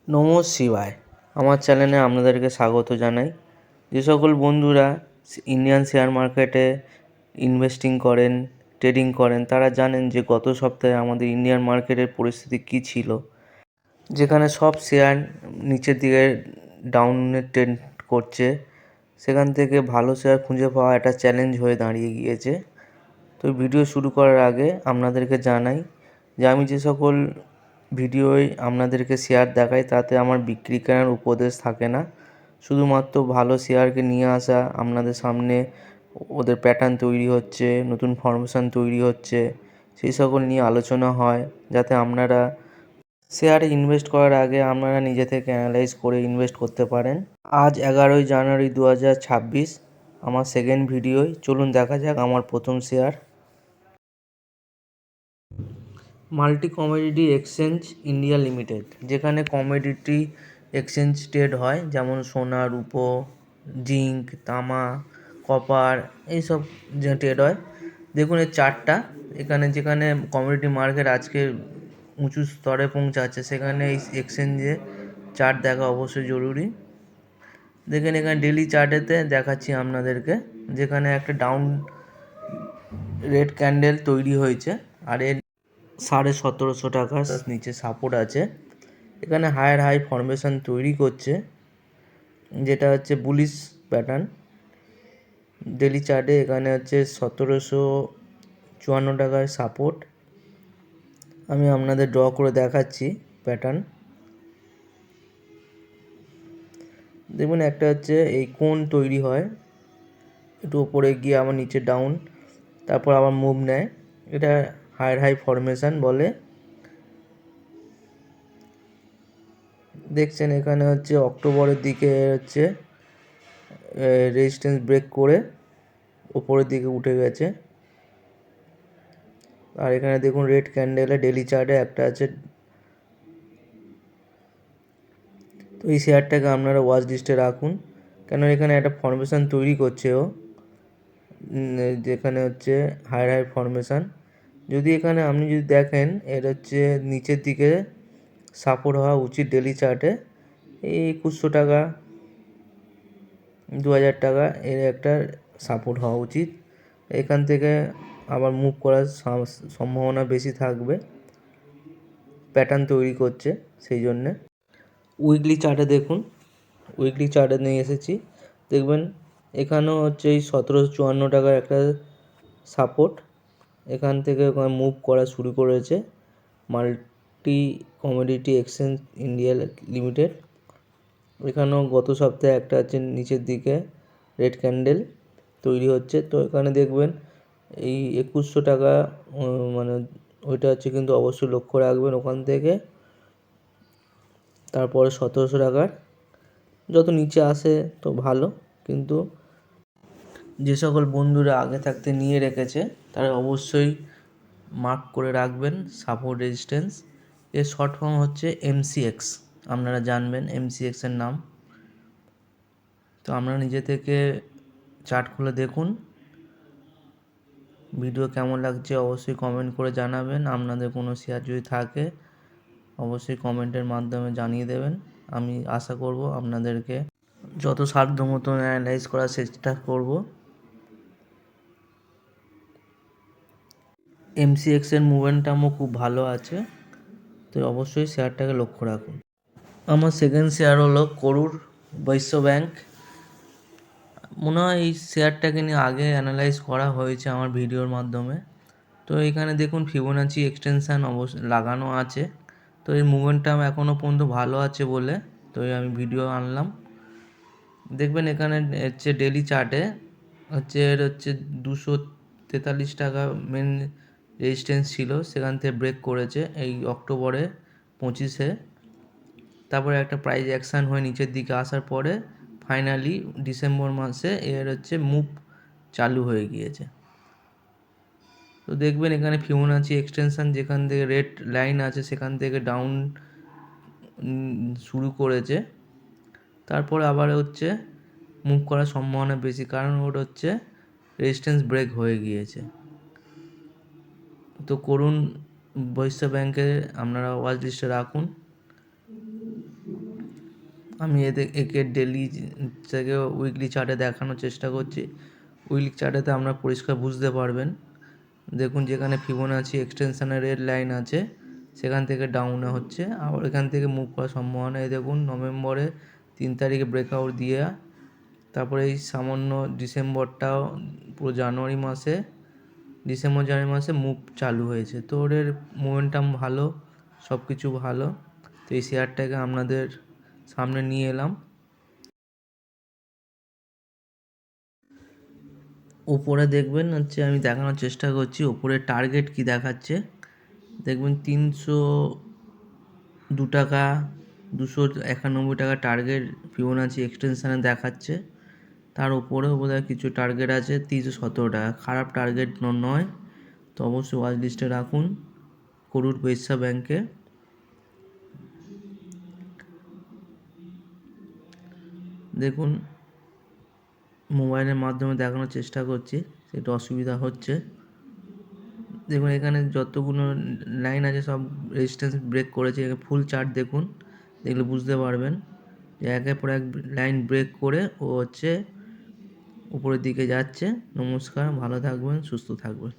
নমঃ শিবায়। আমার চ্যানেলে আপনাদেরকে স্বাগত জানাই। যে সকল বন্ধুরা ইন্ডিয়ান শেয়ার মার্কেটে ইনভেস্টিং করেন, ট্রেডিং করেন, তারা জানেন যে গত সপ্তাহে আমাদের ইন্ডিয়ান মার্কেটের পরিস্থিতি কী ছিল, যেখানে সব শেয়ার নিচের দিকে ডাউনের ট্রেন্ড করছে। সেখান থেকে ভালো শেয়ার খুঁজে পাওয়া একটা চ্যালেঞ্জ হয়ে দাঁড়িয়ে গিয়েছে। তো ভিডিও শুরু করার আগে আপনাদেরকে জানাই যে আমি যে সকল ভিডিওয় আপনাদেরকে শেয়ার দেখাই তাতে আমার বিক্রি কেনার উপদেশ থাকে না। শুধুমাত্র ভালো শেয়ারকে নিয়ে আসা, আপনাদের সামনে ওদের প্যাটার্ন তৈরি হচ্ছে, নতুন ফরমেশন তৈরি হচ্ছে, সেই সকল নিয়ে আলোচনা হয়, যাতে আপনারা শেয়ারে ইনভেস্ট করার আগে আপনারা নিজে থেকে অ্যানালাইজ করে ইনভেস্ট করতে পারেন। আজ 11ই জানুয়ারি 2026 আমার সেকেন্ড ভিডিওয়। চলুন দেখা যাক আমার প্রথম share. Multi commodity exchange India limited, যেখানে কমোডিটি এক্সচেঞ্জ ট্রেড হয়, যেমন সোনা, রূপো, জিঙ্ক, তামা, কপার, এইসব যে ট্রেড হয়। দেখুন এর চার্টটা, এখানে যেখানে কমোডিটি মার্কেট আজকে উঁচু স্তরে পৌঁছাচ্ছে, সেখানে এই এক্সচেঞ্জে চার্ট দেখা অবশ্যই জরুরি। দেখেন এখানে ডেলি চার্টেতে দেখাচ্ছি আপনাদেরকে, যেখানে একটা ডাউন রেড ক্যান্ডেল তৈরি হয়েছে, আর এর 1750 টাকার নিচে সাপোর্ট আছে। এখানে হায়ার হাই ফরমেশন তৈরি করছে, যেটা হচ্ছে বুলিশ প্যাটার্ন। ডেলি চার্টে এখানে হচ্ছে 1754 টাকার সাপোর্ট। আমি আপনাদের ড্র করে দেখাচ্ছি প্যাটার্ন। দেখুন একটা হচ্ছে এই কোণ তৈরি হয়, একটু ওপরে গিয়ে আবার নিচে ডাউন, তারপর আবার মুভ নেয়। এটা হায়ার হাই ফরমেশন বলে। দেখছেন এখানে হচ্ছে অক্টোবরের দিকে হচ্ছে রেজিস্ট্যান্স ব্রেক করে ওপরের দিকে উঠে গেছে। আর এখানে দেখুন রেড ক্যান্ডেলে ডেলি চার্টে একটা আছে। তো এই শেয়ারটাকে আপনারা ওয়াচ লিস্টে রাখুন, কেন এখানে একটা ফরমেশন তৈরি করছে ও, যেখানে হচ্ছে হায়ার হাই ফরমেশন। যদি এখানে আপনি যদি দেখেন, এর হচ্ছে নিচের দিকে সাপোর্ট হওয়া উচিত ডেলি চার্টে এই 2100 টাকা, 2000 টাকা, এর একটা সাপোর্ট হওয়া উচিত। এখান থেকে আবার মুভ করার সম্ভাবনা বেশি থাকবে, প্যাটার্ন তৈরি করছে সেই জন্যে। উইকলি চার্টে দেখুন, উইকলি চার্টে নিয়ে এসেছি। দেখবেন এখানেও হচ্ছে এই 1754 টাকার একটা সাপোর্ট, এখান থেকে মুভ করা শুরু করেছে multi commodity exchange India limited. এখানেও গত সপ্তাহে একটা আছে নিচের দিকে রেড ক্যান্ডেল তৈরি হচ্ছে। তো এখানে দেখবেন এই 2100 টাকা, মানে ওইটা হচ্ছে, কিন্তু অবশ্যই লক্ষ্য রাখবেন ওখান থেকে। তারপরে 1700 টাকার যত নিচে আসে তো ভালো, কিন্তু যে সকল বন্ধুরা আগে থাকতে নিয়ে রেখেছে তারা অবশ্যই মার্ক করে রাখবেন সাপোর্ট রেজিস্ট্যান্স। এর শর্ট ফর্ম হচ্ছে MCX, আপনারা জানবেন MCXের নাম। তো আপনারা নিজে থেকে চার্ট খুলে দেখুন। ভিডিও কেমন লাগছে অবশ্যই কমেন্ট করে জানাবেন। আপনাদের কোনো শেয়ার যদি থাকে অবশ্যই কমেন্টের মাধ্যমে জানিয়ে দেবেন। আমি আশা করব আপনাদেরকে যত সাধ্য মতো অ্যানালাইজ করার চেষ্টা করব। MCXের মুভমেন্টামও খুব ভালো আছে, তো অবশ্যই শেয়ারটাকে লক্ষ্য রাখুন। আমার সেকেন্ড শেয়ার হলো করুর বৈশ্য ব্যাংক। মনে হয় এই শেয়ারটাকে নিয়ে আগে অ্যানালাইজ করা হয়েছে আমার ভিডিওর মাধ্যমে। তো এখানে দেখুন ফিবোনাচি এক্সটেনশান লাগানো আছে। তো এই মুভমেন্টাম এখনও পর্যন্ত ভালো আছে বলে তো আমি ভিডিও আনলাম। দেখবেন এখানে হচ্ছে ডেলি চার্টে হচ্ছে এর হচ্ছে 243 টাকা মেন রেজিস্ট্যান্স ছিল, সেখান থেকে ব্রেক করেছে এই অক্টোবরে 25-এ। তারপরে একটা প্রাইস অ্যাকশান হয়ে নিচের দিকে আসার পরে ফাইনালি ডিসেম্বর মাসে এর হচ্ছে মুভ চালু হয়ে গিয়েছে। তো দেখবেন এখানে ফিবোনাচি এক্সটেনশান যেখান থেকে রেড লাইন আছে সেখান থেকে ডাউন শুরু করেছে, তারপর আবার হচ্ছে মুভ করার সম্ভাবনা বেশি, কারণ ওর হচ্ছে রেজিস্ট্যান্স ব্রেক হয়ে গিয়েছে। তো করুন বৈশ্য ব্যাংকে আপনারা ওয়াচ লিস্টে রাখুন। আমি একে ডেলি থেকে উইকলি চার্টে দেখানোর চেষ্টা করছি। উইকলি চার্টেতে আপনারা পরিষ্কার বুঝতে পারবেন। দেখুন যেখানে ফিবোনাচি এক্সটেনশানের রেড লাইন আছে সেখান থেকে ডাউনে হচ্ছে, আবার এখান থেকে মুভ করার সম্ভাবনা। এই দেখুন নভেম্বরে 3 তারিখে ব্রেকআউট দিয়ে তারপরে এই সামান্য ডিসেম্বরটাও পুরো জানুয়ারি মাসে মুভ চালু হয়েছে। তো ওদের মোমেন্টাম ভালো, সব কিছু ভালো। তো এই শেয়ারটাকে আপনাদের সামনে নিয়ে এলাম। ওপরে দেখবেন হচ্ছে আমি দেখানোর চেষ্টা করছি ওপরে টার্গেট কি দেখাচ্ছে। দেখবেন 302 টাকা, 291 টাকা টার্গেট ফিবোনাচি এক্সটেনশানে দেখাচ্ছে। তার উপরেও বোধহয় কিছু টার্গেট আছে 317 টাকা। খারাপ টার্গেট নয়, তো অবশ্যই ওয়াচ লিস্টে রাখুন করুর বৈশ্যা ব্যাংকে। দেখুন মোবাইলের মাধ্যমে দেখানোর চেষ্টা করছি, সেটা অসুবিধা হচ্ছে। দেখুন এখানে যতগুলো লাইন আছে সব রেজিস্ট্যান্স ব্রেক করেছে। ফুল চার্ট দেখুন, দেখলে বুঝতে পারবেন যে একের পর এক লাইন ব্রেক করে ও হচ্ছে উপরের দিকে যাচ্ছে। নমস্কার, ভালো থাকবেন, সুস্থ থাকবেন।